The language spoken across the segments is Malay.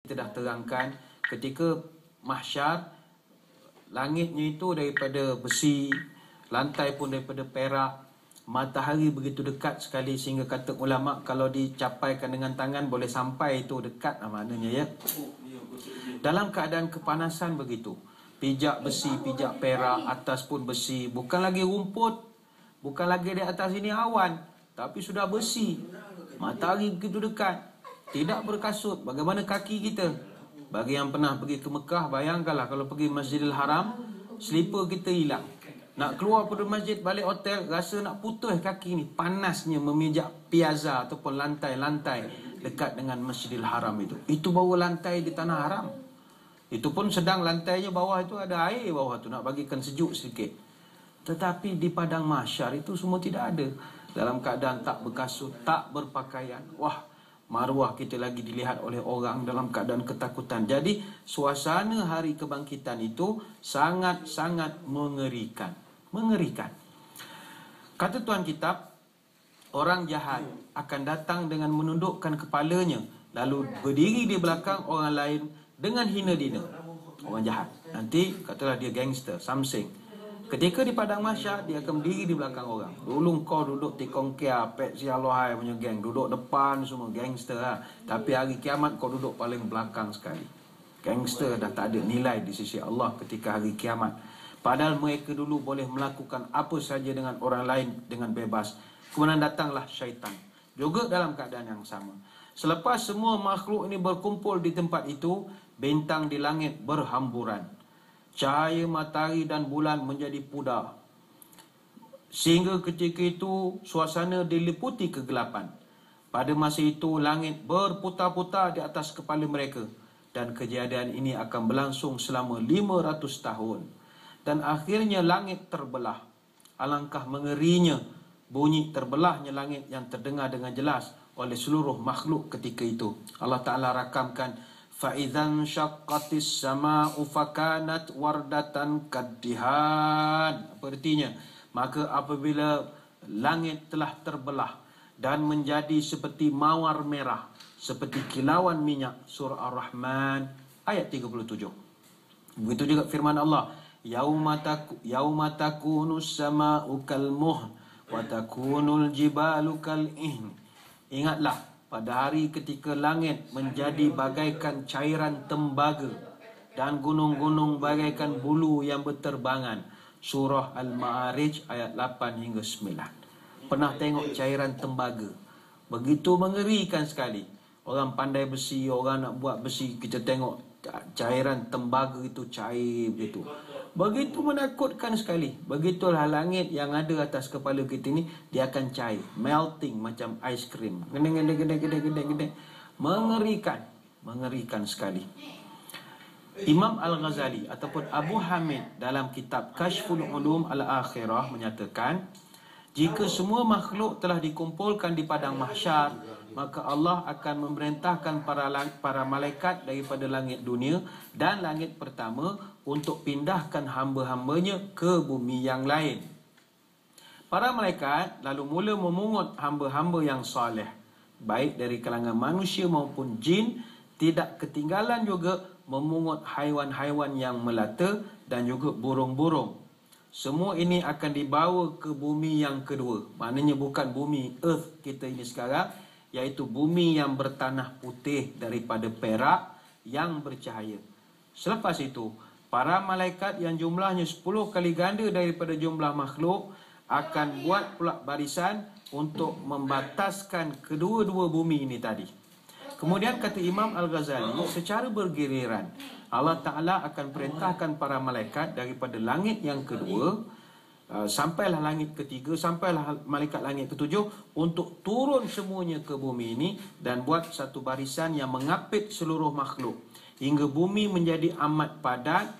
Kita dah terangkan ketika mahsyar, langitnya itu daripada besi, lantai pun daripada perak, matahari begitu dekat sekali sehingga kata ulama kalau dicapaikan dengan tangan boleh sampai itu dekat maknanya ya. Dalam keadaan kepanasan begitu, pijak besi, pijak perak, atas pun besi, bukan lagi rumput, bukan lagi di atas ini awan, tapi sudah besi. Matahari begitu dekat, tidak berkasut. Bagaimana kaki kita? Bagi yang pernah pergi ke Mekah, bayangkanlah kalau pergi Masjidil Haram, slipper kita hilang. Nak keluar pada masjid, balik hotel, rasa nak putus kaki ni. Panasnya memijak piazza ataupun lantai-lantai dekat dengan Masjidil Haram itu. Itu baru lantai di tanah haram. Itu pun sedang lantainya bawah itu ada air bawah tu, nak bagikan sejuk sedikit. Tetapi di padang mahsyar itu semua tidak ada. Dalam keadaan tak berkasut, tak berpakaian. Wah, maruah kita lagi dilihat oleh orang dalam keadaan ketakutan. Jadi suasana hari kebangkitan itu sangat-sangat mengerikan. Mengerikan. Kata Tuan Kitab, orang jahat akan datang dengan menundukkan kepalanya, lalu berdiri di belakang orang lain dengan hina dina. Orang jahat. Nanti katalah dia gangster, something. Ketika di padang mahsyar, dia akan berdiri di belakang orang. Dulu kau duduk tikong kia, pek si Alohai punya geng, duduk depan semua gangster lah. Tapi hari kiamat kau duduk paling belakang sekali. Gangster dah tak ada nilai di sisi Allah ketika hari kiamat. Padahal mereka dulu boleh melakukan apa saja dengan orang lain dengan bebas. Kemudian datanglah syaitan, juga dalam keadaan yang sama. Selepas semua makhluk ini berkumpul di tempat itu, bintang di langit berhamburan. Cahaya matahari dan bulan menjadi pudar. Sehingga ketika itu suasana diliputi kegelapan. Pada masa itu langit berputar-putar di atas kepala mereka. Dan kejadian ini akan berlangsung selama 500 tahun. Dan akhirnya langit terbelah. Alangkah mengerinya bunyi terbelahnya langit yang terdengar dengan jelas oleh seluruh makhluk ketika itu. Allah Ta'ala rakamkan, فَإِذَا انشَقَّتِ السَّمَاءُ فَكَانَتْ وَرْدَةً كَالدِّهَانِ. Apa artinya? Maka apabila langit telah terbelah dan menjadi seperti mawar merah, seperti kilauan minyak. Surah Ar-Rahman ayat 37. Begitu juga firman Allah, yauma takunus sama'u kalmuh wa takunul jibalu kal'ihn. Ingatlah pada hari ketika langit menjadi bagaikan cairan tembaga dan gunung-gunung bagaikan bulu yang berterbangan. Surah Al-Ma'arij ayat 8 hingga 9. Pernah tengok cairan tembaga? Begitu mengerikan sekali. Orang pandai besi, orang nak buat besi, kita tengok cairan tembaga itu cair begitu. Begitu menakutkan sekali. Begitulah langit yang ada atas kepala kita ni, dia akan cair, melting macam ais krim. Gede. Mengerikan, mengerikan sekali. Imam Al-Ghazali ataupun Abu Hamid dalam kitab Kashful Ulum Al-Akhirah menyatakan, jika semua makhluk telah dikumpulkan di padang mahsyar, maka Allah akan memerintahkan para malaikat daripada langit dunia dan langit pertama untuk pindahkan hamba-hambanya ke bumi yang lain. Para malaikat lalu mula memungut hamba-hamba yang soleh, baik dari kalangan manusia maupun jin. Tidak ketinggalan juga memungut haiwan-haiwan yang melata dan juga burung-burung. Semua ini akan dibawa ke bumi yang kedua. Maknanya bukan bumi earth kita ini sekarang, iaitu bumi yang bertanah putih daripada perak yang bercahaya. Selepas itu, para malaikat yang jumlahnya 10 kali ganda daripada jumlah makhluk akan buat pula barisan untuk membataskan kedua-dua bumi ini tadi. Kemudian kata Imam Al-Ghazali, secara bergiliran Allah Ta'ala akan perintahkan para malaikat daripada langit yang kedua, sampailah langit ketiga, sampailah malaikat langit ketujuh, untuk turun semuanya ke bumi ini dan buat satu barisan yang mengapit seluruh makhluk hingga bumi menjadi amat padat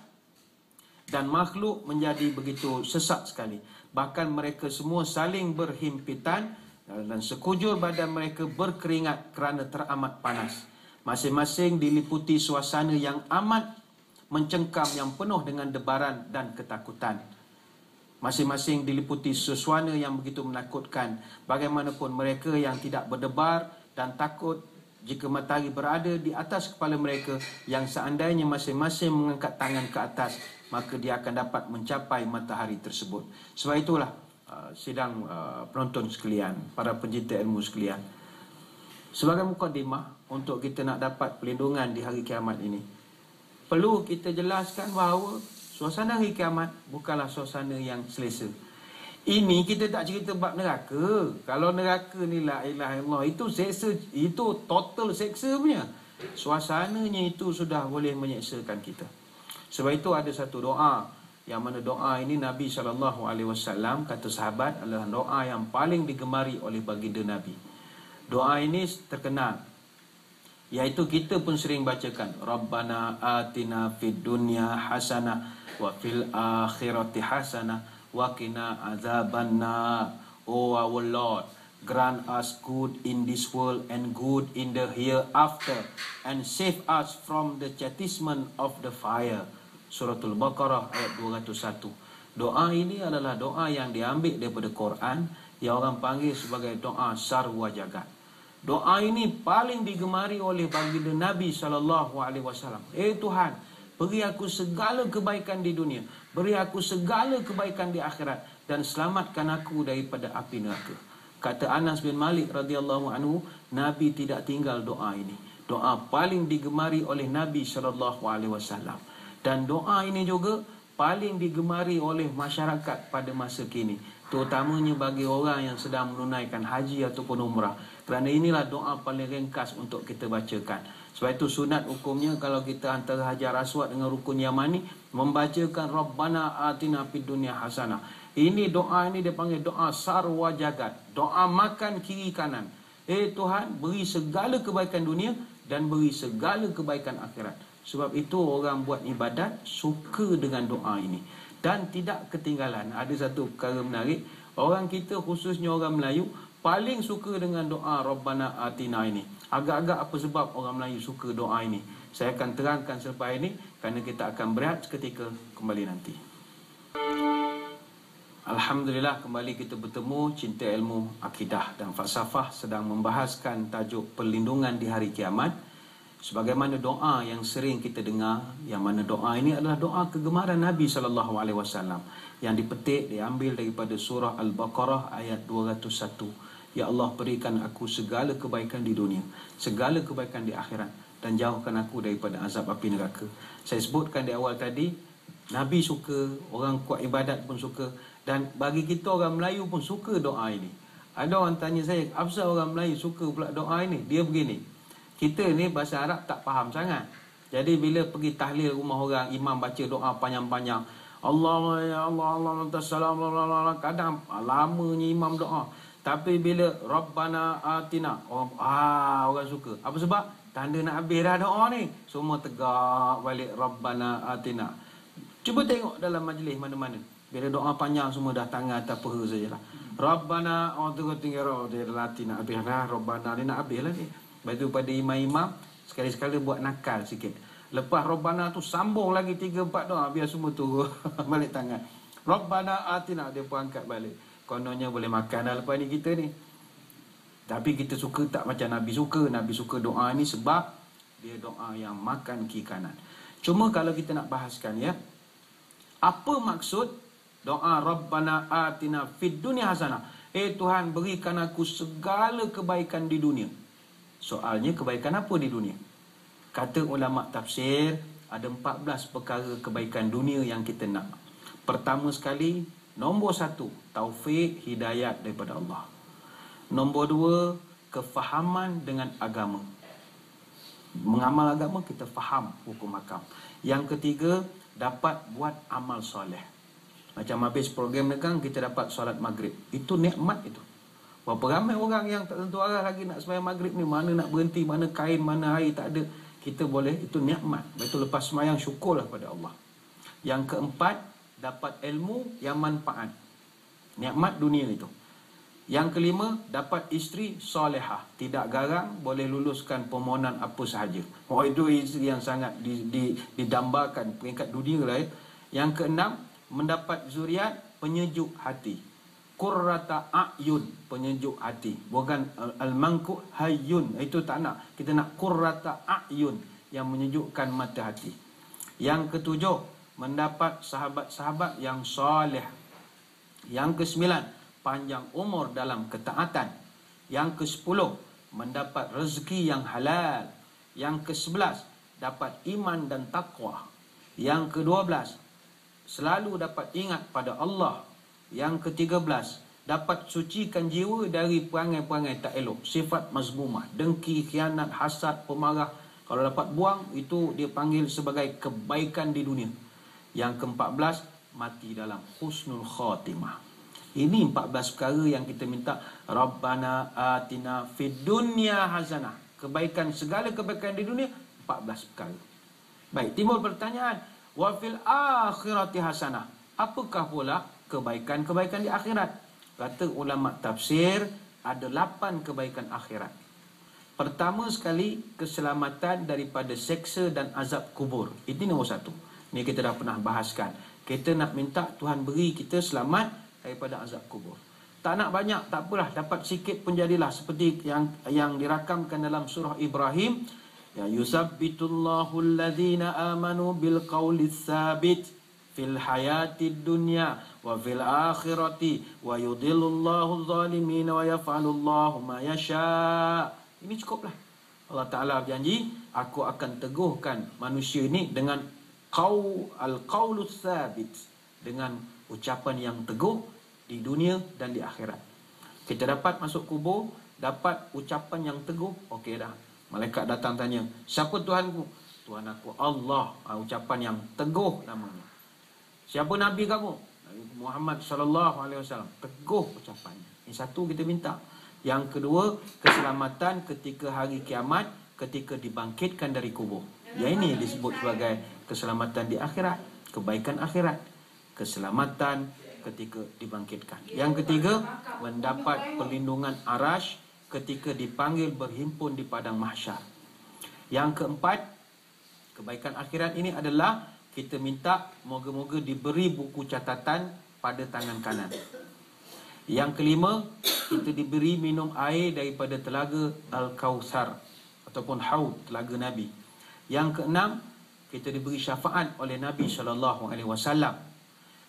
dan makhluk menjadi begitu sesak sekali. Bahkan mereka semua saling berhimpitan dan sekujur badan mereka berkeringat kerana teramat panas. Masing-masing diliputi suasana yang amat mencengkam yang penuh dengan debaran dan ketakutan. Masing-masing diliputi suasana yang begitu menakutkan. Bagaimanapun mereka yang tidak berdebar dan takut jika matahari berada di atas kepala mereka, yang seandainya masing-masing mengangkat tangan ke atas, maka dia akan dapat mencapai matahari tersebut. Sebab itulah sidang penonton sekalian, para pencinta ilmu sekalian, sebagai mukadimah untuk kita nak dapat perlindungan di hari kiamat ini, perlu kita jelaskan bahawa suasana hari kiamat bukanlah suasana yang selesa. Ini kita tak cerita bab neraka. Kalau neraka ni la ilaha illallah, itu seksa, itu total seksa punya. Suasananya itu sudah boleh menyeksakan kita. Sebab itu ada satu doa, yang mana doa ini Nabi SAW kata sahabat adalah doa yang paling digemari oleh baginda Nabi. Doa ini terkenal, iaitu kita pun sering bacakan, Rabbana atina fid dunya hasanah wa fil akhirati hasanah wa qina azabannar. Oh our Lord, grant us good in this world and good in the hereafter, and save us from the chastisement of the fire. Suratul Baqarah ayat 201. Doa ini adalah doa yang diambil daripada Quran, yang orang panggil sebagai doa sarwa jagat. Doa ini paling digemari oleh baginda Nabi SAW. Tuhan, beri aku segala kebaikan di dunia, beri aku segala kebaikan di akhirat, dan selamatkan aku daripada api neraka. Kata Anas bin Malik radhiyallahu anhu, Nabi tidak tinggal doa ini. Doa paling digemari oleh Nabi SAW. Dan doa ini juga paling digemari oleh masyarakat pada masa kini, terutamanya bagi orang yang sedang menunaikan haji ataupun umrah. Kerana inilah doa paling ringkas untuk kita bacakan. Sebab itu sunat hukumnya kalau kita antara Hajar Aswad dengan Rukun Yamani, membacakan Rabbana atina fid dunya hasanah. Ini doa ini dia panggil doa sarwa jagat, doa makan kiri kanan. Tuhan, beri segala kebaikan dunia dan beri segala kebaikan akhirat. Sebab itu orang buat ibadat suka dengan doa ini. Dan tidak ketinggalan, ada satu perkara menarik, orang kita khususnya orang Melayu paling suka dengan doa Rabbana atina ini. Agak-agak apa sebab orang Melayu suka doa ini? Saya akan terangkan selepas ini, kerana kita akan berehat seketika kembali nanti. Alhamdulillah, kembali kita bertemu. Cinta ilmu akidah dan falsafah sedang membahaskan tajuk perlindungan di hari kiamat. Sebagaimana doa yang sering kita dengar, yang mana doa ini adalah doa kegemaran Nabi SAW, yang dipetik, diambil daripada surah Al-Baqarah ayat 201. Ya Allah, berikan aku segala kebaikan di dunia, segala kebaikan di akhirat, dan jauhkan aku daripada azab api neraka. Saya sebutkan di awal tadi, Nabi suka, orang kuat ibadat pun suka, dan bagi kita orang Melayu pun suka doa ini. Ada orang tanya saya, apa orang Melayu suka pula doa ini? Dia begini, kita ni bahasa Arab tak faham sangat. Jadi bila pergi tahlil rumah orang, imam baca doa panjang-panjang, Allah ya Allah, Allah antassalam, kadang lamanya imam doa. Tapi bila Rabbana atina, orang suka. Apa sebab? Tanda nak habis dah doa ni. Semua tegak balik Rabbana atina. Cuba tengok dalam majlis mana-mana, bila doa panjang semua dah tangan atas peha sajalah. Rabbana, tengok tinggal atina, habis dah Rabbana ni nak habis lah ni. Lepas tu pada imam-imam, sekali-sekala buat nakal sikit. Lepas Rabbana tu sambung lagi 3-4 doa, biar semua turun balik tangan. Rabbana atina, dia pun angkat balik. Kononnya boleh makan dah lepas ni kita ni. Tapi kita suka tak macam Nabi suka. Nabi suka doa ni sebab dia doa yang makan kiri kanan. Cuma kalau kita nak bahaskan ya, apa maksud doa Rabbana atina fid dunya hasanah? Tuhan, berikan aku segala kebaikan di dunia. Soalnya kebaikan apa di dunia? Kata ulama tafsir, ada 14 perkara kebaikan dunia yang kita nak. Pertama sekali, nombor 1, taufik hidayat daripada Allah. Nombor 2, kefahaman dengan agama. Mengamal agama, kita faham hukum hakam. Yang ketiga, dapat buat amal soleh. Macam habis program negang, kita dapat solat maghrib. Itu nikmat itu. Berapa ramai orang yang tak tentu arah lagi nak sembahyang maghrib ni, mana nak berhenti, mana kain, mana air, tak ada. Kita boleh, itu nikmat. Betul, lepas sembahyang syukurlah pada Allah. Yang keempat, dapat ilmu yang manfaat. Nikmat dunia itu. Yang kelima, dapat isteri solehah, tidak garang, boleh luluskan permohonan apa sahaja. Itu isteri yang sangat didambakan peringkat dunia lah ya. Yang keenam, mendapat zuriat penyejuk hati. qurrata a'yun, penyejuk hati. Bukan al-manku hayyun, itu tak nak. Kita nak qurrata a'yun, yang menyejukkan mata hati. Yang ketujuh, mendapat sahabat-sahabat yang soleh. Yang kesembilan, panjang umur dalam ketaatan. Yang kesepuluh, mendapat rezeki yang halal. Yang kesebelas, dapat iman dan taqwa. Yang kedua belas, selalu dapat ingat pada Allah. Yang ketiga belas, dapat sucikan jiwa dari perangai-perangai tak elok, sifat mazmumah, dengki, khianat, hasad, pemarah. Kalau dapat buang, itu dia panggil sebagai kebaikan di dunia. Yang ke-14, mati dalam husnul khatimah. Ini 14 perkara yang kita minta. Rabbana atina fid dunya hasanah. Kebaikan, segala kebaikan di dunia, 14 perkara. Baik, timbul pertanyaan, wa fil akhirati hasanah. Apakah pula kebaikan-kebaikan di akhirat? Kata ulama tafsir, ada 8 kebaikan akhirat. Pertama sekali, keselamatan daripada seksa dan azab kubur. Ini nombor satu. Ini kita dah pernah bahaskan. Kita nak minta Tuhan beri kita selamat daripada azab kubur. Tak nak banyak, tak apalah. Dapat sikit pun jadilah. Seperti yang dirakamkan dalam surah Ibrahim. Ya yusabbitullahu alladhina amanu bil qawli tsabit fil hayatid dunya wa fil akhirati wa yudhillullahu adh-dhalimin wa yaf'alullahu ma yasha'. Ini cukuplah. Allah Ta'ala berjanji, aku akan teguhkan manusia ini dengan al-qawlus sabit, dengan ucapan yang teguh di dunia dan di akhirat. Kita dapat masuk kubur, dapat ucapan yang teguh, okey dah. Malaikat datang tanya, siapa Tuhanku? Tuhan aku Allah. Ucapan yang teguh namanya. Siapa Nabi kamu? Nabi Muhammad SAW. Teguh ucapannya. Ini satu kita minta. Yang kedua, keselamatan ketika hari kiamat, ketika dibangkitkan dari kubur. Ya, ini disebut sebagai keselamatan di akhirat, kebaikan akhirat. Keselamatan ketika dibangkitkan. Yang ketiga, mendapat perlindungan arash ketika dipanggil berhimpun di padang mahsyar. Yang keempat, kebaikan akhirat ini adalah kita minta moga-moga diberi buku catatan pada tangan kanan. Yang kelima, kita diberi minum air daripada telaga Al-Kautsar ataupun Haud, telaga Nabi. Yang keenam, kita diberi syafaat oleh Nabi SAW.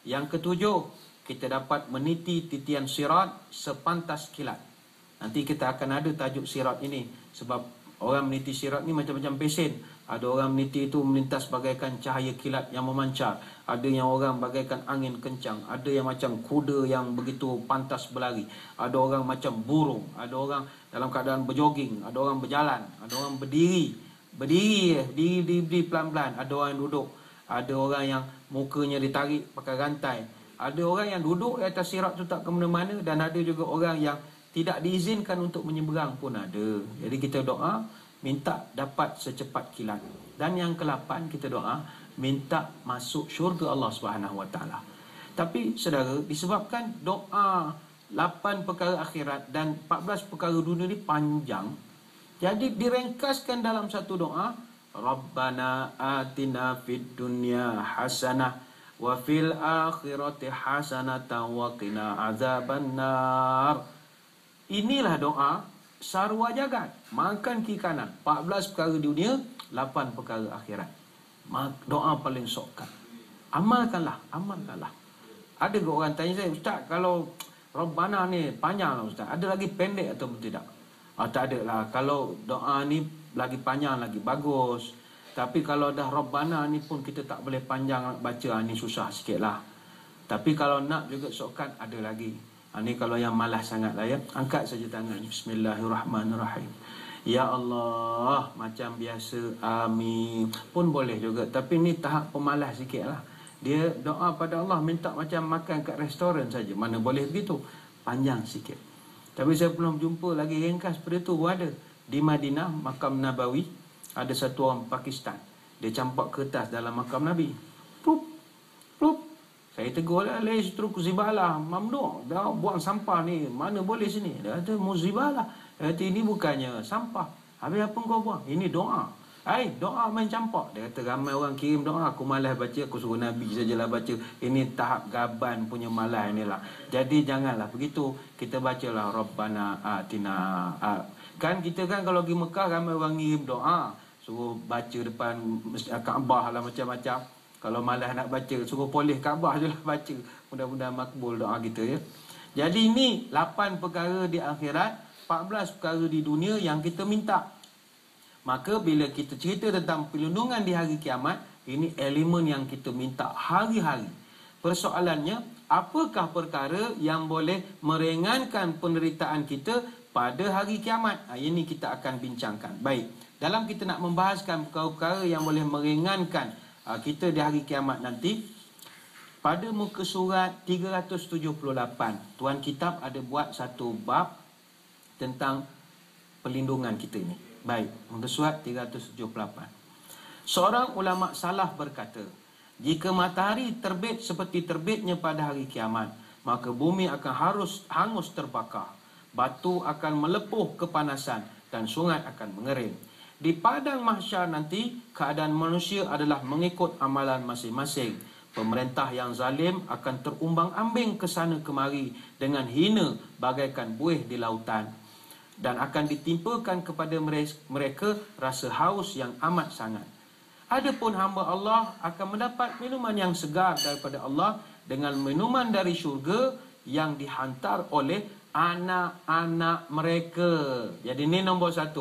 Yang ketujuh, kita dapat meniti titian sirat sepantas kilat. Nanti kita akan ada tajuk sirat ini, sebab orang meniti sirat ni macam-macam pesen. Ada orang meniti itu melintas bagaikan cahaya kilat yang memancar. Ada yang orang bagaikan angin kencang. Ada yang macam kuda yang begitu pantas berlari. Ada orang macam burung. Ada orang dalam keadaan berjoging. Ada orang berjalan. Ada orang berdiri. Berdiri pelan-pelan. Ada orang yang duduk. Ada orang yang mukanya ditarik pakai rantai. Ada orang yang duduk di atas sirat tu tak ke mana-mana. Dan ada juga orang yang tidak diizinkan untuk menyeberang pun ada. Jadi kita doa, minta dapat secepat kilat. Dan yang ke-8 kita doa, minta masuk syurga Allah SWT. Tapi saudara, disebabkan doa 8 perkara akhirat dan 14 perkara dunia ni panjang, jadi diringkaskan dalam satu doa, Rabbana atina fid dunya hasanah wa fil akhirati hasanatan wa qina azabannar. Inilah doa sarwa jagat, makan kiri kanan, 14 perkara dunia, 8 perkara akhirat. Doa paling sokkan. Amalkanlah. Ada ke orang tanya saya, Ustaz, kalau Rabbana ni panjang lah Ustaz, ada lagi pendek atau tidak? Tak ada lah. Kalau doa ni lagi panjang lagi bagus. Tapi kalau dah Rabbana ni pun kita tak boleh panjang baca, ni susah sikit lah. Tapi kalau nak juga sokkan, ada lagi. Ini kalau yang malas sangat lah ya. Angkat saja tangan. Bismillahirrahmanirrahim. Ya Allah, macam biasa, amin pun boleh juga. Tapi ni tahap pemalas sikit lah. Dia doa pada Allah minta macam makan kat restoran saja. Mana boleh begitu? Panjang sikit. Tapi saya belum jumpa lagi ringkas seperti itu pun ada. Di Madinah, Makam Nabawi, ada satu orang Pakistan. Dia campak kertas dalam makam Nabi. Plup, plup. Saya tegur lah, truk zibalah, mamnu', dah buang sampah ni, mana boleh sini. Dia kata, muzibalah. Dia kata, ini bukannya sampah. Habis apa kau buang? Ini doa. Doa main campak. Dia kata ramai orang kirim doa, aku malas baca, aku suruh Nabi sajalah baca. Ini tahap gaban punya malas inilah. Jadi janganlah begitu. Kita bacalah Rabbana atina. Kan kita kan kalau pergi Mekah ramai orang kirim doa, suruh baca depan Kaabah lah macam-macam. Kalau malas nak baca, suruh polis Kaabah je lah baca. Mudah-mudahan makbul doa kita ya. Jadi ini 8 perkara di akhirat, 14 perkara di dunia yang kita minta. Maka bila kita cerita tentang perlindungan di hari kiamat, ini elemen yang kita minta hari-hari. Persoalannya, apakah perkara yang boleh meringankan penderitaan kita pada hari kiamat? Ini kita akan bincangkan. Baik, dalam kita nak membahaskan perkara-perkara yang boleh meringankan kita di hari kiamat nanti, pada muka surat 378, Tuan Kitab ada buat satu bab tentang perlindungan kita ini. Baik, muka surat 378. Seorang ulama salaf berkata, jika matahari terbit seperti terbitnya pada hari kiamat, maka bumi akan hangus terbakar, batu akan melepuh kepanasan dan sungai akan mengering. Di padang mahsyar nanti, keadaan manusia adalah mengikut amalan masing-masing. Pemerintah yang zalim akan terumbang-ambing ke sana kemari dengan hina bagaikan buih di lautan, dan akan ditimpakan kepada mereka rasa haus yang amat sangat. Adapun hamba Allah akan mendapat minuman yang segar daripada Allah dengan minuman dari syurga yang dihantar oleh anak-anak mereka. Jadi ini nombor 1.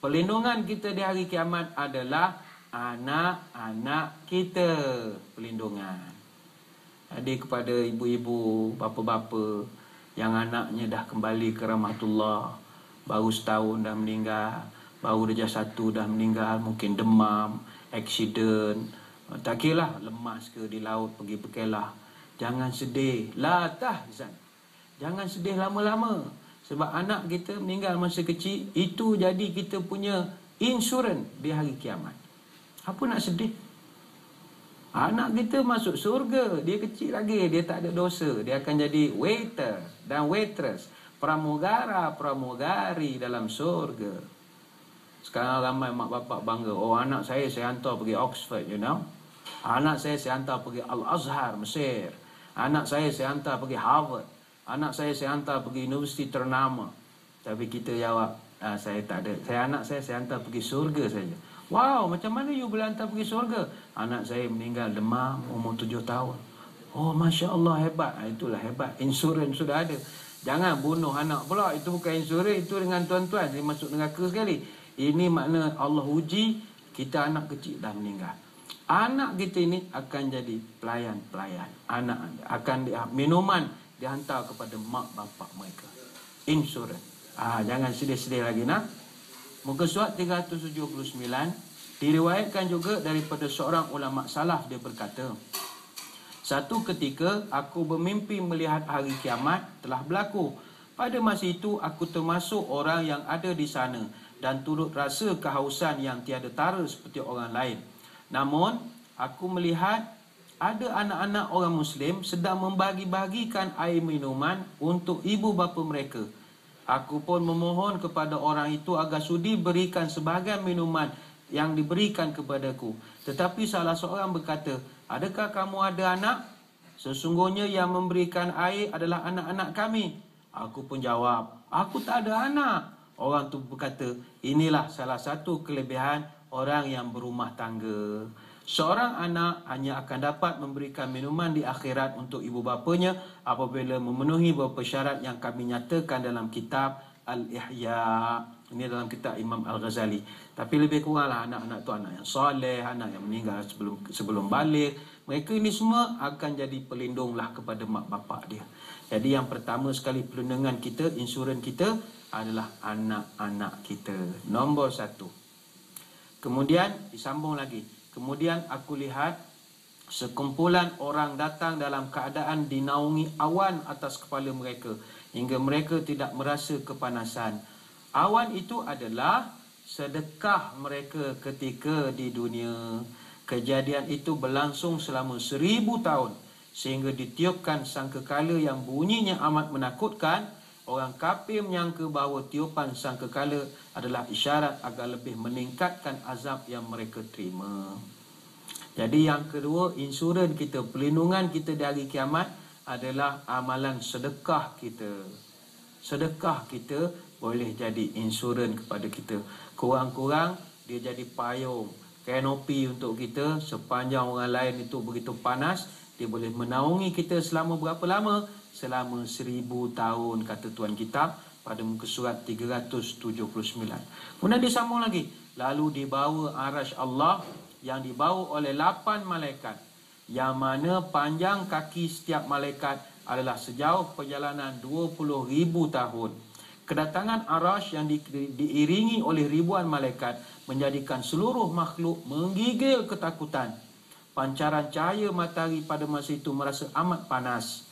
Perlindungan kita di hari kiamat adalah anak-anak kita. Perlindungan. Jadi kepada ibu-ibu, bapa-bapa yang anaknya dah kembali ke rahmatullah, baru setahun dah meninggal, baru darjah 1 dah meninggal, mungkin demam, aksiden, tak kira lah, lemas ke di laut pergi berkelah. Jangan sedih, la tahzan. Jangan sedih lama-lama. Sebab anak kita meninggal masa kecil, itu jadi kita punya insurans di hari kiamat. Apa nak sedih? Anak kita masuk surga, dia kecil lagi, dia tak ada dosa, dia akan jadi waiter dan waitress, pramugara, pramugari dalam surga. Sekarang ramai mak bapak bangga, oh anak saya hantar pergi Oxford, you know. Anak saya hantar pergi Al-Azhar, Mesir. Anak saya hantar pergi Harvard. Anak saya hantar pergi universiti ternama. Tapi kita jawab, saya tak ada. Anak saya hantar pergi surga saja. Wow, macam mana you boleh hantar pergi surga? Anak saya meninggal demam, umur 7 tahun. Oh, Masya Allah, hebat. Itulah hebat. Insurans sudah ada. Jangan bunuh anak pula. Itu bukan insurans. Itu dengan tuan-tuan. Dia masuk neraka sekali. Ini makna Allah uji. Kita anak kecil dah meninggal. Anak kita ini akan jadi pelayan-pelayan. Anak akan minuman dihantar kepada mak bapak mereka. Insurans. Jangan sedih-sedih lagi nak. Muka surat 379. Diriwayatkan juga daripada seorang ulama salaf, dia berkata, satu ketika aku bermimpi melihat hari kiamat telah berlaku. Pada masa itu aku termasuk orang yang ada di sana dan turut rasa kehausan yang tiada tara seperti orang lain. Namun aku melihat ada anak-anak orang Muslim sedang membagi-bagikan air minuman untuk ibu bapa mereka. Aku pun memohon kepada orang itu agar sudi berikan sebahagian minuman yang diberikan kepadaku. Tetapi salah seorang berkata, adakah kamu ada anak? Sesungguhnya yang memberikan air adalah anak-anak kami. Aku pun jawab, aku tak ada anak. Orang tu berkata, inilah salah satu kelebihan orang yang berumah tangga. Seorang anak hanya akan dapat memberikan minuman di akhirat untuk ibu bapanya apabila memenuhi beberapa syarat yang kami nyatakan dalam kitab Al-Ihya. Ini dalam kitab Imam Al-Ghazali. Tapi lebih kuranglah anak-anak tu anak yang soleh, anak yang meninggal sebelum balik. Mereka ini semua akan jadi pelindunglah kepada mak bapak dia. Jadi yang pertama sekali perlindungan kita, insurans kita adalah anak-anak kita. Nombor 1. Kemudian disambung lagi. Kemudian aku lihat sekumpulan orang datang dalam keadaan dinaungi awan atas kepala mereka hingga mereka tidak merasa kepanasan. Awan itu adalah sedekah mereka ketika di dunia. Kejadian itu berlangsung selama 1000 tahun sehingga ditiupkan sangkakala yang bunyinya amat menakutkan. Orang kafir menyangka bahawa tiupan sangkakala adalah isyarat agar lebih meningkatkan azab yang mereka terima. Jadi yang kedua, insurans kita, perlindungan kita di hari kiamat adalah amalan sedekah kita. Sedekah kita boleh jadi insurans kepada kita. Kurang-kurang dia jadi payung, kanopi untuk kita sepanjang orang lain itu begitu panas. Dia boleh menaungi kita selama berapa lama? Selama 1000 tahun, kata Tuan Kitab pada muka surat 379. Kemudian disambung lagi. Lalu dibawa arash Allah yang dibawa oleh 8 malaikat, yang mana panjang kaki setiap malaikat adalah sejauh perjalanan 20,000 tahun. Kedatangan arash yang diiringi oleh ribuan malaikat menjadikan seluruh makhluk menggigil ketakutan. Pancaran cahaya matahari pada masa itu merasa amat panas.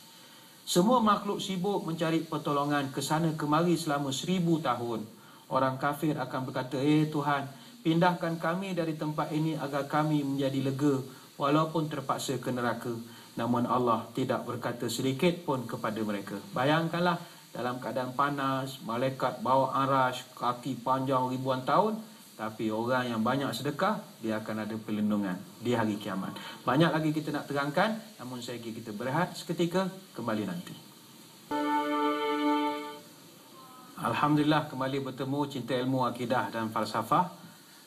Semua makhluk sibuk mencari pertolongan ke sana kemari selama 1000 tahun. Orang kafir akan berkata, Tuhan, pindahkan kami dari tempat ini agar kami menjadi lega walaupun terpaksa ke neraka. Namun Allah tidak berkata sedikit pun kepada mereka. Bayangkanlah dalam keadaan panas, malaikat bawa arash, kaki panjang ribuan tahun, tapi orang yang banyak sedekah, dia akan ada perlindungan di hari kiamat. Banyak lagi kita nak terangkan, namun saya kira kita berehat seketika, kembali nanti. Alhamdulillah, kembali bertemu cinta ilmu, akidah dan falsafah.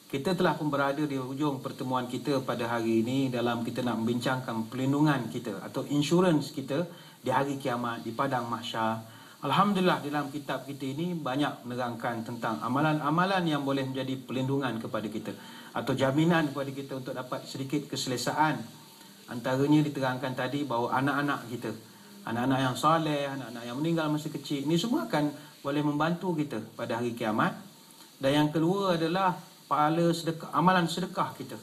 Kita telah pun berada di hujung pertemuan kita pada hari ini dalam kita nak membincangkan perlindungan kita atau insurans kita di hari kiamat, di padang mahsyar. Alhamdulillah, dalam kitab kita ini banyak menerangkan tentang amalan-amalan yang boleh menjadi perlindungan kepada kita atau jaminan kepada kita untuk dapat sedikit keselesaan. Antaranya diterangkan tadi bahawa anak-anak kita, anak-anak yang soleh, anak-anak yang meninggal masa kecil, ini semua akan boleh membantu kita pada hari kiamat. Dan yang kedua adalah pahala sedekah, amalan sedekah kita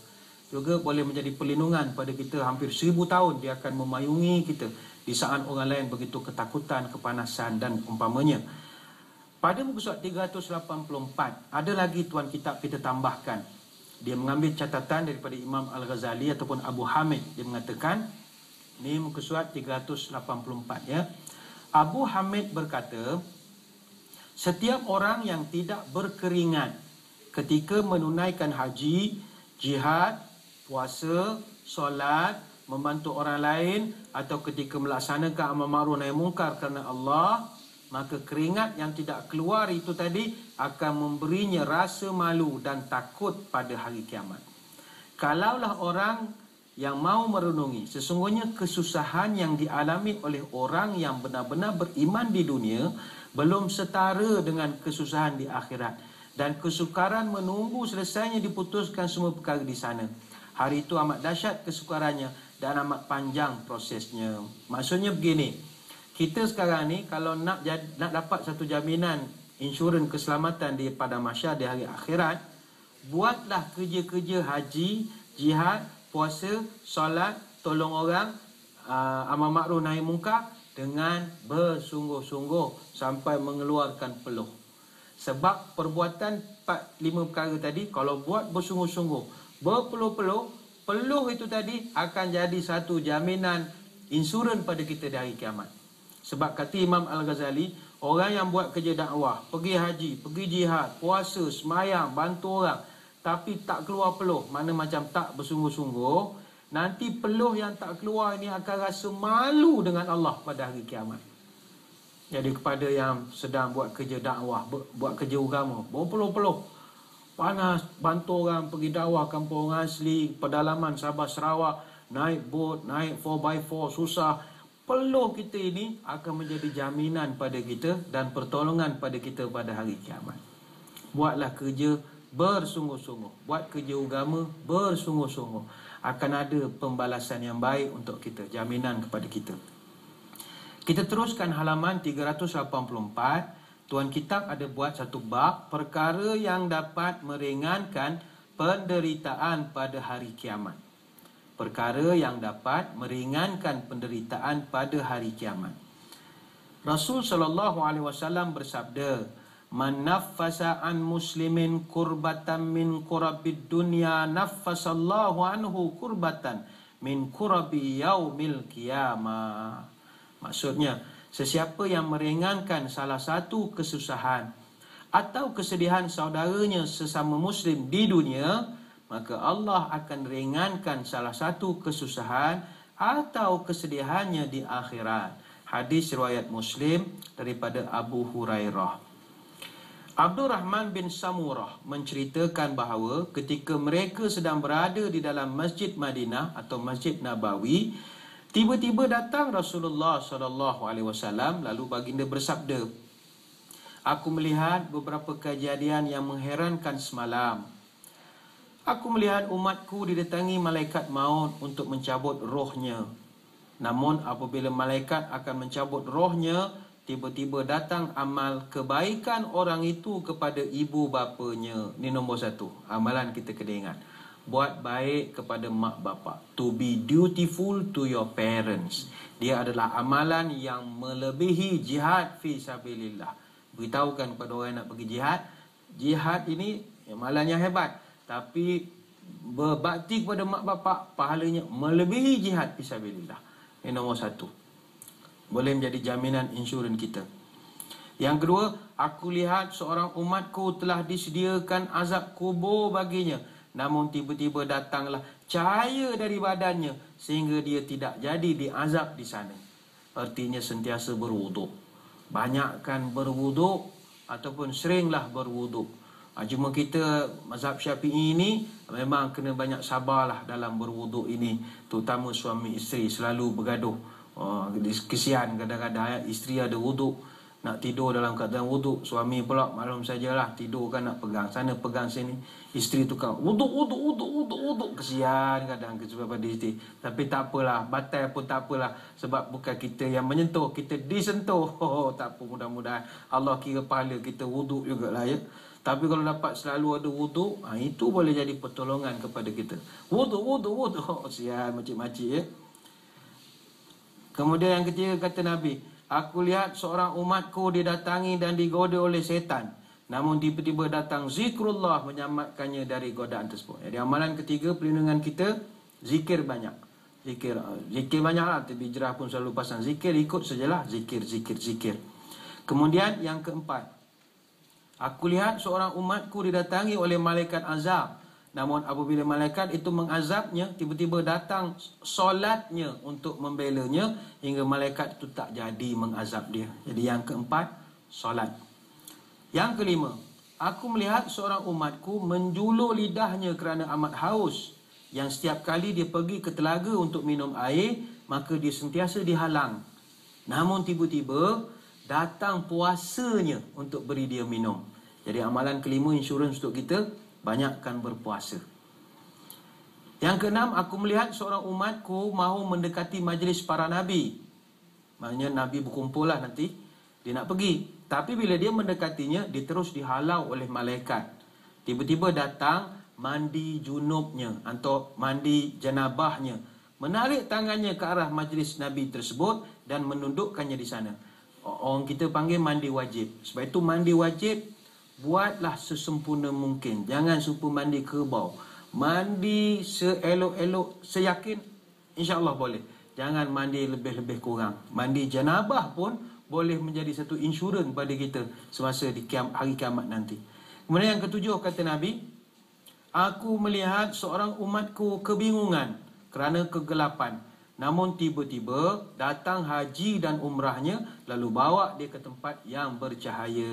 juga boleh menjadi perlindungan pada kita hampir 1000 tahun. Dia akan memayungi kita di saat orang lain begitu ketakutan, kepanasan dan umpamanya. Pada muka surat 384 ada lagi Tuan Kitab kita tambahkan. Dia mengambil catatan daripada Imam Al-Ghazali ataupun Abu Hamid. Dia mengatakan, ini muka surat 384 ya. Abu Hamid berkata, setiap orang yang tidak berkeringat ketika menunaikan haji, jihad, puasa, solat, membantu orang lain atau ketika melaksanakan amal ma'ruf nahi munkar kerana Allah, maka keringat yang tidak keluar itu tadi akan memberinya rasa malu dan takut pada hari kiamat. Kalaulah orang yang mau merenungi sesungguhnya kesusahan yang dialami oleh orang yang benar-benar beriman di dunia belum setara dengan kesusahan di akhirat, dan kesukaran menunggu selesainya diputuskan semua perkara di sana. Hari itu amat dahsyat kesukarannya dan amat panjang prosesnya. Maksudnya begini, kita sekarang ni kalau nak dapat satu jaminan insurans keselamatan di padang mahsyar di hari akhirat, buatlah kerja-kerja haji, jihad, puasa, solat, tolong orang, amal ma'ruf nahi munkar dengan bersungguh-sungguh sampai mengeluarkan peluh. Sebab perbuatan 4-5 perkara tadi, kalau buat bersungguh-sungguh, berpeluh-peluh, peluh itu tadi akan jadi satu jaminan insurans pada kita di hari kiamat. Sebab kata Imam Al-Ghazali, orang yang buat kerja dakwah, pergi haji, pergi jihad, puasa, semayang, bantu orang, tapi tak keluar peluh, mana macam tak bersungguh-sungguh, nanti peluh yang tak keluar ini akan rasa malu dengan Allah pada hari kiamat. Jadi kepada yang sedang buat kerja dakwah, buat kerja agama, berpeluh-peluh, panas, bantu orang pergi dakwah kampung orang asli, pedalaman Sabah Sarawak, naik bot, naik 4x4, susah. Peluh kita ini akan menjadi jaminan pada kita dan pertolongan pada kita pada hari kiamat. Buatlah kerja bersungguh-sungguh, buat kerja agama bersungguh-sungguh, akan ada pembalasan yang baik untuk kita, jaminan kepada kita. Kita teruskan halaman 384. Tuan Kitab ada buat satu bab, perkara yang dapat meringankan penderitaan pada hari kiamat. Perkara yang dapat meringankan penderitaan pada hari kiamat. Rasul SAW bersabda, "Man naffasa an muslimin kurbatan min kurabid dunya, naffasallahu anhu kurbatan min kurabi yaumil qiyamah." Maksudnya, Sesiapa yang meringankan salah satu kesusahan atau kesedihan saudaranya sesama Muslim di dunia, maka Allah akan ringankan salah satu kesusahan atau kesedihannya di akhirat. Hadis riwayat Muslim daripada Abu Hurairah. Abdul Rahman bin Samurah menceritakan bahawa ketika mereka sedang berada di dalam Masjid Madinah atau Masjid Nabawi, tiba-tiba datang Rasulullah SAW, lalu baginda bersabda, "Aku melihat beberapa kejadian yang mengherankan semalam. Aku melihat umatku didatangi malaikat maut untuk mencabut rohnya. Namun apabila malaikat akan mencabut rohnya, tiba-tiba datang amal kebaikan orang itu kepada ibu bapanya." Ini nombor satu, amalan kita kena ingat. Buat baik kepada mak bapa. To be dutiful to your parents. Dia adalah amalan yang melebihi jihad fi sabilillah. Beritahukan kepada orang yang nak pergi jihad. Jihad ini amalan yang hebat. Tapi berbakti kepada mak bapa, pahalanya melebihi jihad fi sabilillah. Ini nombor satu. Boleh menjadi jaminan insurans kita. Yang kedua, aku lihat seorang umatku telah disediakan azab kubur baginya, namun tiba-tiba datanglah cahaya dari badannya sehingga dia tidak jadi diazab di sana. Artinya sentiasa berwuduk. Banyakkan berwuduk ataupun seringlah berwuduk. Cuma kita mazhab Syafi'i ini memang kena banyak sabarlah dalam berwuduk ini, terutama suami isteri selalu bergaduh. Kesian kadang-kadang isteri ada wuduk, nak tidur dalam keadaan wuduk, suami pula malam sajalah tidur kan nak pegang sana pegang sini, isteri tukar wuduk, kesian kadang sebab pada isteri. Tapi tak apalah, batal pun tak apalah, sebab bukan kita yang menyentuh, kita disentuh. Tak apa, mudah-mudahan Allah kira pahala kita wuduk jugalah ya. Tapi kalau dapat selalu ada wuduk, itu boleh jadi pertolongan kepada kita. Wuduk, kesian makcik-makcik ya. Kemudian yang ketiga kata Nabi, aku lihat seorang umatku didatangi dan digoda oleh setan, namun tiba-tiba datang zikrullah menyelamatkannya dari godaan tersebut. Jadi amalan ketiga perlindungan kita, zikir banyak. Zikir banyaklah, tapi Hijrah pun selalu pasang zikir, ikut sajalah zikir. Kemudian yang keempat, aku lihat seorang umatku didatangi oleh malaikat azab, namun apabila malaikat itu mengazabnya, tiba-tiba datang solatnya untuk membelanya hingga malaikat itu tak jadi mengazab dia. Jadi yang keempat, solat. Yang kelima, aku melihat seorang umatku menjulur lidahnya kerana amat haus, yang setiap kali dia pergi ke telaga untuk minum air, maka dia sentiasa dihalang. Namun tiba-tiba datang puasanya untuk beri dia minum. Jadi amalan kelima insurans untuk kita, banyakkan berpuasa. Yang keenam, aku melihat seorang umatku mahu mendekati majlis para nabi. Maknanya nabi berkumpul lah nanti, dia nak pergi. Tapi bila dia mendekatinya, dia terus dihalau oleh malaikat. Tiba-tiba datang mandi junubnya atau mandi janabahnya, menarik tangannya ke arah majlis nabi tersebut dan menundukkannya di sana. Orang kita panggil mandi wajib. Sebab itu mandi wajib, buatlah sesempurna mungkin. Jangan suka mandi kerbau. Mandi seelok-elok, seyakin, insya-Allah boleh. Jangan mandi lebih-lebih kurang. Mandi janabah pun boleh menjadi satu insurans pada kita semasa di hari kiamat nanti. Kemudian yang ketujuh kata Nabi, aku melihat seorang umatku kebingungan kerana kegelapan. Namun tiba-tiba datang haji dan umrahnya, lalu bawa dia ke tempat yang bercahaya.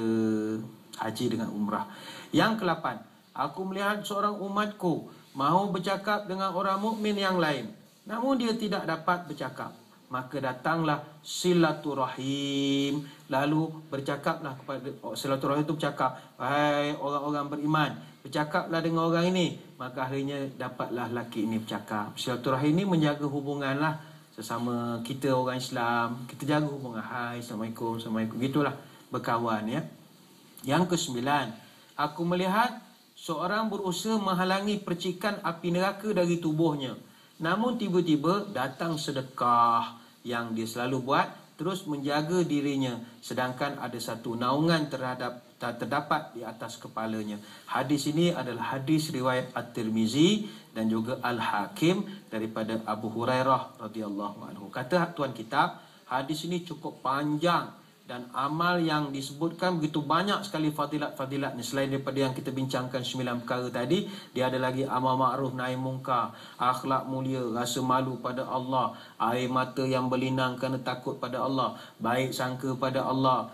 Haji dengan umrah. Yang ke-8, aku melihat seorang umatku mahu bercakap dengan orang mukmin yang lain, namun dia tidak dapat bercakap. Maka datanglah silaturahim, lalu bercakaplah kepada silaturahim itu bercakap, wahai orang-orang beriman, bercakaplah dengan orang ini. Maka akhirnya dapatlah lelaki ini bercakap. Silaturahim ini menjaga hubunganlah sesama kita orang Islam. Kita jaga hubungan, hai, assalamualaikum, gitulah, berkawan ya. Yang ke-9, aku melihat seorang berusaha menghalangi percikan api neraka dari tubuhnya, namun tiba-tiba datang sedekah yang dia selalu buat, terus menjaga dirinya, sedangkan ada satu naungan terdapat di atas kepalanya. Hadis ini adalah hadis riwayat At-Tirmizi dan juga Al-Hakim daripada Abu Hurairah radhiyallahu anhu. Kata tuan kitab, hadis ini cukup panjang dan amal yang disebutkan begitu banyak sekali fadilat-fadilatnya. Selain daripada yang kita bincangkan 9 perkara tadi, dia ada lagi amal ma'ruf nahi mungkar, akhlak mulia, rasa malu pada Allah, air mata yang berlinang kerana takut pada Allah, baik sangka pada Allah,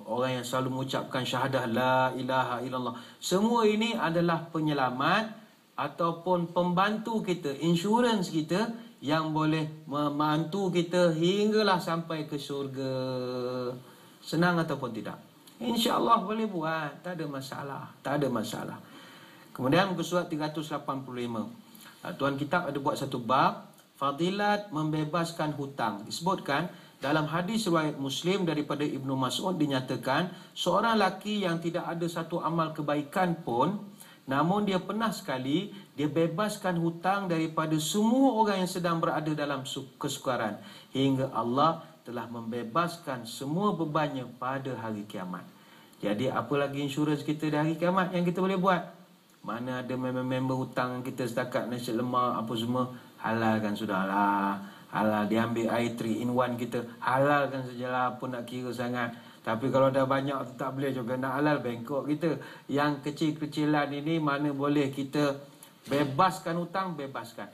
orang yang selalu mengucapkan syahadah la ilaha illallah. Semua ini adalah penyelamat ataupun pembantu kita, insurans kita yang boleh membantu kita hinggalah sampai ke syurga. Senang ataupun tidak? InsyaAllah boleh buat, tak ada masalah, tak ada masalah. Kemudian muka surat 385, Tuan Kitab ada buat satu bab, fadilat membebaskan hutang. Disebutkan dalam hadis riwayat Muslim daripada Ibnu Mas'ud dinyatakan, seorang lelaki yang tidak ada satu amal kebaikan pun, namun dia pernah sekali dia bebaskan hutang daripada semua orang yang sedang berada dalam kesukaran, hingga Allah telah membebaskan semua bebannya pada hari kiamat. Jadi apa lagi insurans kita di hari kiamat yang kita boleh buat? Mana ada member hutang kita setakat nasi lemak apa semua, halalkan sudahlah. Halal, diambil air 3 in 1 kita, halalkan sajalah, apa nak kira sangat. Tapi kalau dah banyak tu tak boleh juga nak halal, bengkok kita. Yang kecil-kecilan ini mana boleh kita bebaskan hutang, bebaskan.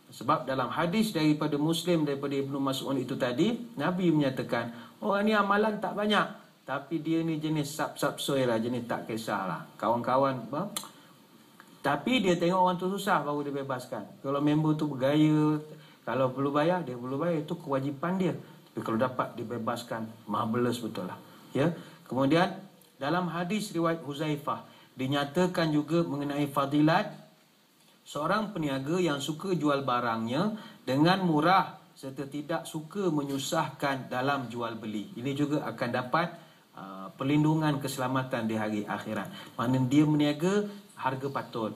Sebab dalam hadis daripada Muslim, daripada Ibnu Mas'ud itu tadi, Nabi menyatakan, orang ni amalan tak banyak, tapi dia ni jenis sap-sap-soy lah, jenis tak kisahlah. Kawan-kawan, tapi dia tengok orang tu susah baru dia bebaskan. Kalau member tu bergaya, kalau perlu bayar, dia perlu bayar, itu kewajipan dia. Tapi kalau dapat dibebaskan, marvelous betul lah. Ya. Kemudian dalam hadis riwayat Huzaifah dinyatakan juga mengenai fadilat seorang peniaga yang suka jual barangnya dengan murah serta tidak suka menyusahkan dalam jual beli. Ini juga akan dapat perlindungan keselamatan di hari akhirat. Mana dia meniaga harga patut,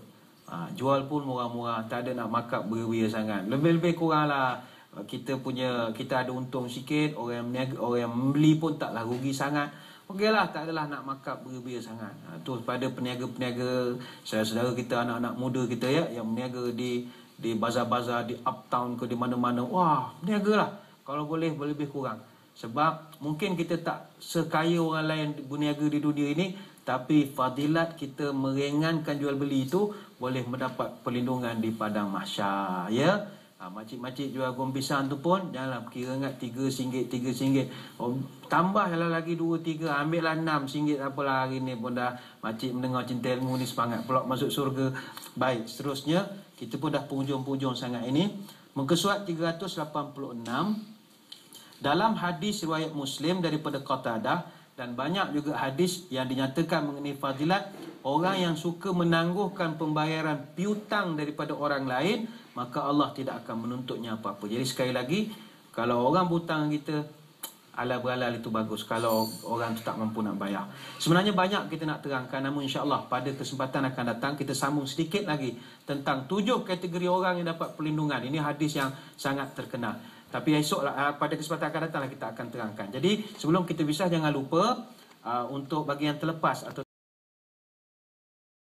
jual pun murah-murah, tak ada nak markup berbeza sangat. Lebih-lebih kurang lah kita ada untung sikit, orang yang meniaga, orang yang membeli pun taklah rugi sangat. Okeylah, tak adalah nak markup berbeza sangat. Tu pada peniaga-peniaga, saudara-saudara kita, anak-anak muda kita ya, yang meniaga di bazar-bazar, di uptown ke di mana-mana. Wah, berniagalah. Kalau boleh lebih kurang. Sebab mungkin kita tak sekaya orang lain berniaga di dunia ini, tapi fadilat kita meringankan jual beli itu boleh mendapat perlindungan di padang mahsyar, ya. Makcik-makcik jual goreng pisang tu pun janganlah kira ingat RM3, tambahlah lagi 2-3, ambillah RM6, apalah hari ni pun dah makcik mendengar cinta ilmu ni semangat pula masuk surga. Baik, seterusnya kita pun dah penghujung-penghujung sangat ini. Muka surat 386, dalam hadis riwayat Muslim daripada Qatadah, dan banyak juga hadis yang dinyatakan mengenai fadilat orang yang suka menangguhkan pembayaran piutang daripada orang lain, maka Allah tidak akan menuntutnya apa-apa. Jadi sekali lagi, kalau orang berhutang kita, ala beralal itu bagus. Kalau orang tu tak mampu nak bayar. Sebenarnya banyak kita nak terangkan, namun insya-Allah pada kesempatan akan datang kita sambung sedikit lagi tentang 7 kategori orang yang dapat perlindungan. Ini hadis yang sangat terkenal. Tapi esok pada kesempatan akan datang kita akan terangkan. Jadi sebelum kita pisah, jangan lupa untuk bagi yang terlepas atau